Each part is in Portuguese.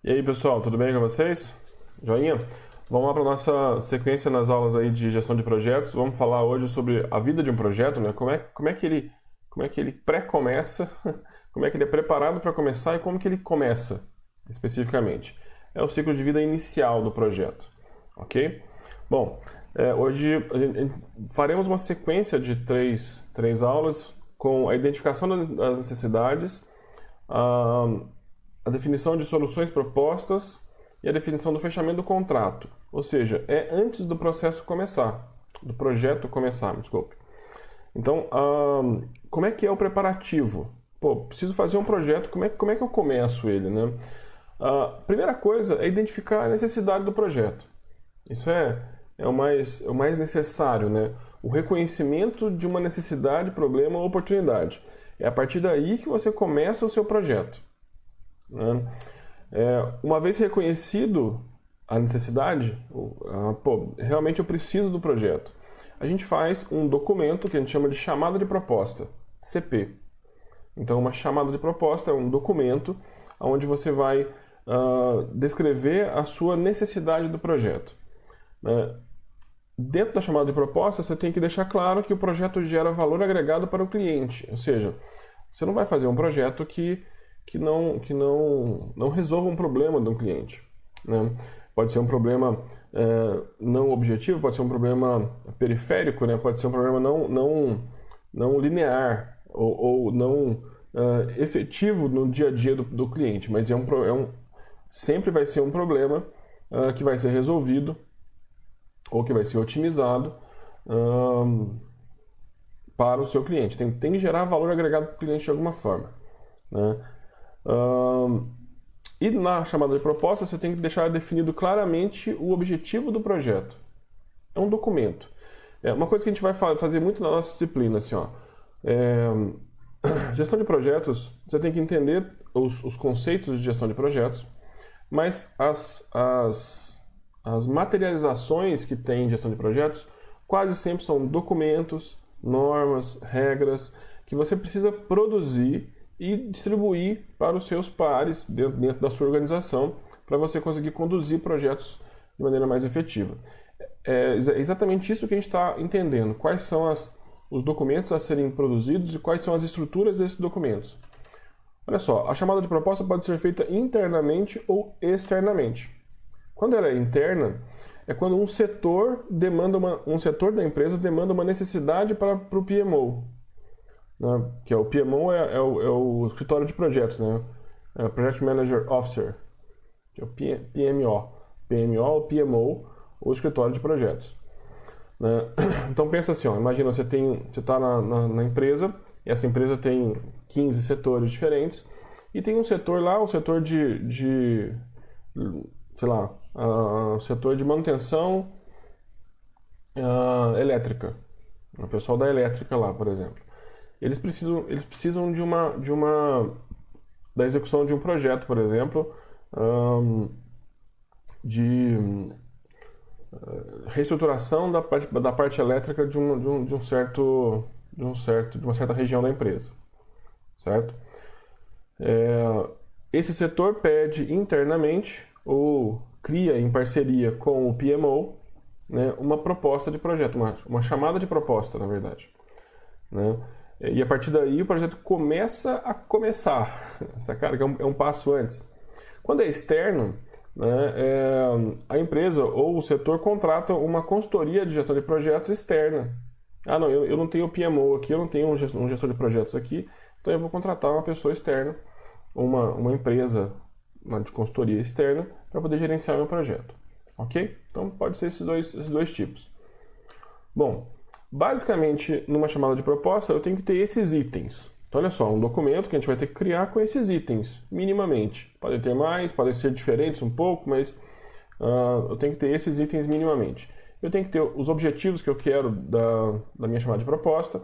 E aí, pessoal, tudo bem com vocês? Joinha? Vamos lá para a nossa sequência nas aulas aí de gestão de projetos. Vamos falar hoje sobre a vida de um projeto, né? Como é que ele pré-começa, como é que ele é preparado para começar e como que ele começa, especificamente. É o ciclo de vida inicial do projeto, ok? Bom, hoje faremos uma sequência de três aulas com a identificação das necessidades, a definição de soluções propostas e a definição do fechamento do contrato. Ou seja, é antes do processo começar, do projeto começar, me desculpe. Então, como é que é o preparativo? Pô, preciso fazer um projeto, como é que eu começo ele, né? A primeira coisa é identificar a necessidade do projeto. Isso é o mais necessário, né? O reconhecimento de uma necessidade, problema ou oportunidade. É a partir daí que você começa o seu projeto, né? Uma vez reconhecido a necessidade, realmente eu preciso do projeto, a gente faz um documento que a gente chama de chamada de proposta, CP. Então, uma chamada de proposta é um documento onde você vai descrever a sua necessidade do projeto, né? Dentro da chamada de proposta, você tem que deixar claro que o projeto gera valor agregado para o cliente, ou seja, você não vai fazer um projeto que não resolva um problema de um cliente, né? Pode ser um problema não objetivo, pode ser um problema periférico, né? Pode ser um problema não linear ou não efetivo no dia a dia do cliente, mas sempre vai ser um problema que vai ser resolvido ou que vai ser otimizado para o seu cliente. Tem que gerar valor agregado para o cliente de alguma forma, né? E na chamada de proposta você tem que deixar definido claramente o objetivo do projeto. É um documento. É uma coisa que a gente vai fazer muito na nossa disciplina, assim, ó. Gestão de projetos, você tem que entender os conceitos de gestão de projetos, mas as materializações que tem em gestão de projetos quase sempre são documentos, normas, regras que você precisa produzir e distribuir para os seus pares dentro da sua organização para você conseguir conduzir projetos de maneira mais efetiva. É exatamente isso que a gente está entendendo. Quais são os documentos a serem produzidos e quais são as estruturas desses documentos. Olha só, a chamada de proposta pode ser feita internamente ou externamente. Quando ela é interna, é quando um setor da empresa demanda uma necessidade para o PMO, né? Que o PMO é o escritório de projetos, né? É o Project Manager Officer, que é o PMO. PMO, PMO, o escritório de projetos, né? Então pensa assim, ó, imagina você está na empresa, e essa empresa tem 15 setores diferentes, e tem um setor lá, o setor setor de manutenção elétrica, o pessoal da elétrica lá, por exemplo. Eles precisam da execução de um projeto, por exemplo, de reestruturação da parte elétrica de uma certa região da empresa, certo? Esse setor pede internamente ou cria em parceria com o PMO, né, uma proposta de projeto, uma chamada de proposta, na verdade, né? E a partir daí o projeto começa a começar. Essa cara que é um passo antes. Quando é externo, né, a empresa ou o setor contrata uma consultoria de gestão de projetos externa. Ah, não, eu não tenho o PMO aqui, eu não tenho um gestor de projetos aqui, então eu vou contratar uma pessoa externa, uma empresa de consultoria externa, para poder gerenciar meu projeto. Ok? Então pode ser esses dois tipos. Bom, basicamente, numa chamada de proposta, eu tenho que ter esses itens. Então, olha só, um documento que a gente vai ter que criar com esses itens, minimamente. Podem ter mais, podem ser diferentes um pouco, mas eu tenho que ter esses itens minimamente. Eu tenho que ter os objetivos que eu quero da minha chamada de proposta.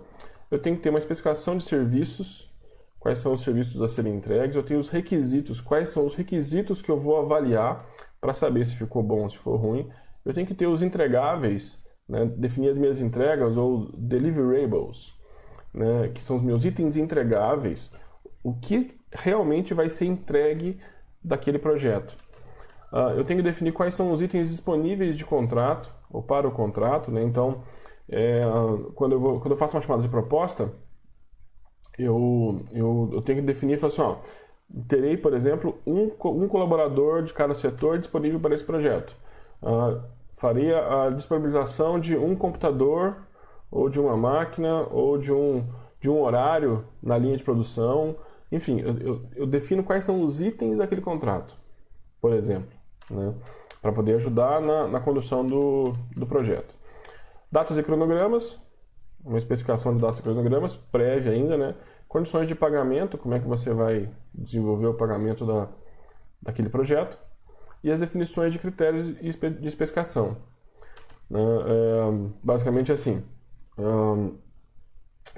Eu tenho que ter uma especificação de serviços, quais são os serviços a serem entregues. Eu tenho os requisitos, quais são os requisitos que eu vou avaliar para saber se ficou bom ou se for ruim. Eu tenho que ter os entregáveis, né, definir as minhas entregas ou deliverables, né, que são os meus itens entregáveis, o que realmente vai ser entregue daquele projeto. eu tenho que definir quais são os itens disponíveis de contrato, ou para o contrato, né? Então, quando eu faço uma chamada de proposta, eu tenho que definir e falar assim, ó, terei, por exemplo, um colaborador de cada setor disponível para esse projeto. Faria a disponibilização de um computador, ou de uma máquina, ou de um horário na linha de produção. Enfim, eu defino quais são os itens daquele contrato, por exemplo, né, para poder ajudar na condução do projeto. Datas e cronogramas, uma especificação de datas e cronogramas, prévia ainda, né? Condições de pagamento, como é que você vai desenvolver o pagamento daquele projeto. E as definições de critérios de especificação. Basicamente assim,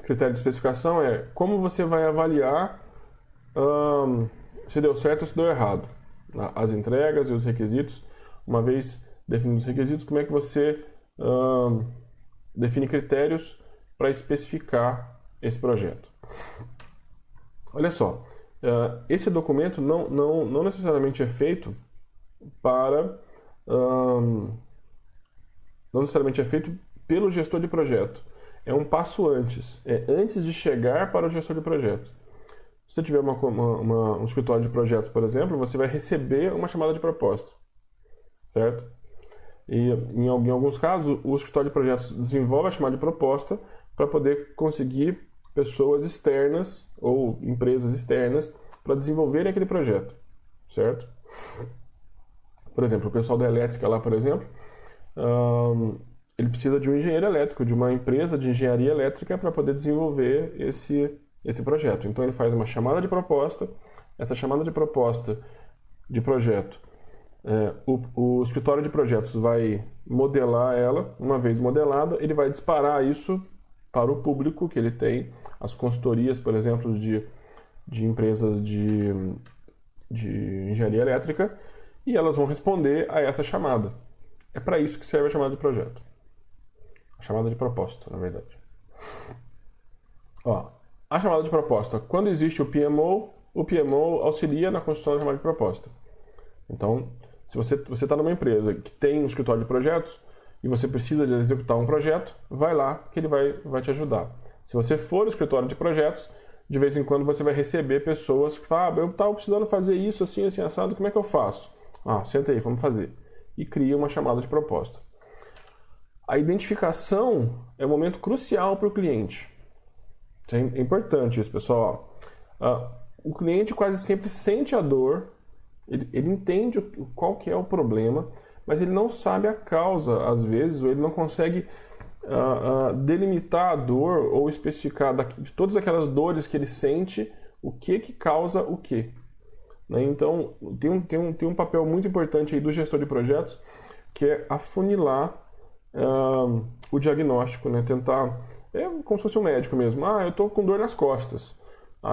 critério de especificação é como você vai avaliar se deu certo ou se deu errado. As entregas e os requisitos. Uma vez definidos os requisitos, como é que você define critérios para especificar esse projeto. Olha só, esse documento não necessariamente é feito não necessariamente é feito pelo gestor de projeto. É um passo antes. É antes de chegar para o gestor de projeto. Se você tiver um escritório de projetos, por exemplo, você vai receber uma chamada de proposta. Certo? E em alguns casos, o escritório de projetos desenvolve a chamada de proposta para poder conseguir pessoas externas ou empresas externas para desenvolverem aquele projeto. Certo? Por exemplo, o pessoal da elétrica lá, por exemplo, ele precisa de um engenheiro elétrico, de uma empresa de engenharia elétrica para poder desenvolver esse projeto. Então ele faz uma chamada de proposta, essa chamada de proposta de projeto, o escritório de projetos vai modelar ela, uma vez modelada, ele vai disparar isso para o público que ele tem, as consultorias, por exemplo, de empresas de engenharia elétrica, e elas vão responder a essa chamada. É para isso que serve a chamada de projeto. A chamada de proposta, na verdade. A chamada de proposta. Quando existe o PMO auxilia na construção da chamada de proposta. Então, se você está numa empresa que tem um escritório de projetos e você precisa de executar um projeto, vai lá que ele vai te ajudar. Se você for o escritório de projetos, de vez em quando você vai receber pessoas que falam, eu estava precisando fazer isso, assim, assim, assado, como é que eu faço? Senta aí, vamos fazer. E cria uma chamada de proposta. A identificação é um momento crucial para o cliente. É importante isso, pessoal. O cliente quase sempre sente a dor, ele entende qual que é o problema, mas ele não sabe a causa, às vezes, ou ele não consegue delimitar a dor ou especificar de todas aquelas dores que ele sente, o que causa o quê. Né? Então, tem um papel muito importante aí do gestor de projetos, que é afunilar o diagnóstico, né? Tentar, como se fosse um médico mesmo. Eu estou com dor nas costas.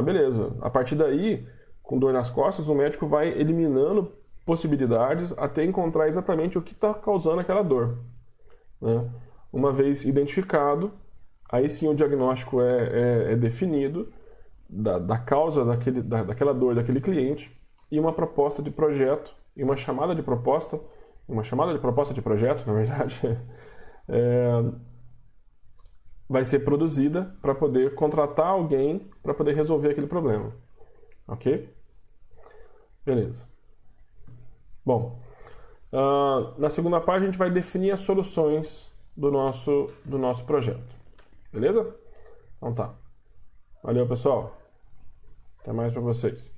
Beleza. A partir daí, com dor nas costas, o médico vai eliminando possibilidades até encontrar exatamente o que está causando aquela dor. Né? Uma vez identificado, aí sim o diagnóstico é definido da causa daquela dor daquele cliente, e uma proposta de projeto, e uma chamada de proposta de projeto, na verdade, vai ser produzida para poder contratar alguém para poder resolver aquele problema. Ok? Beleza. Bom, na segunda parte a gente vai definir as soluções do nosso projeto. Beleza? Então tá. Valeu, pessoal. Até mais para vocês.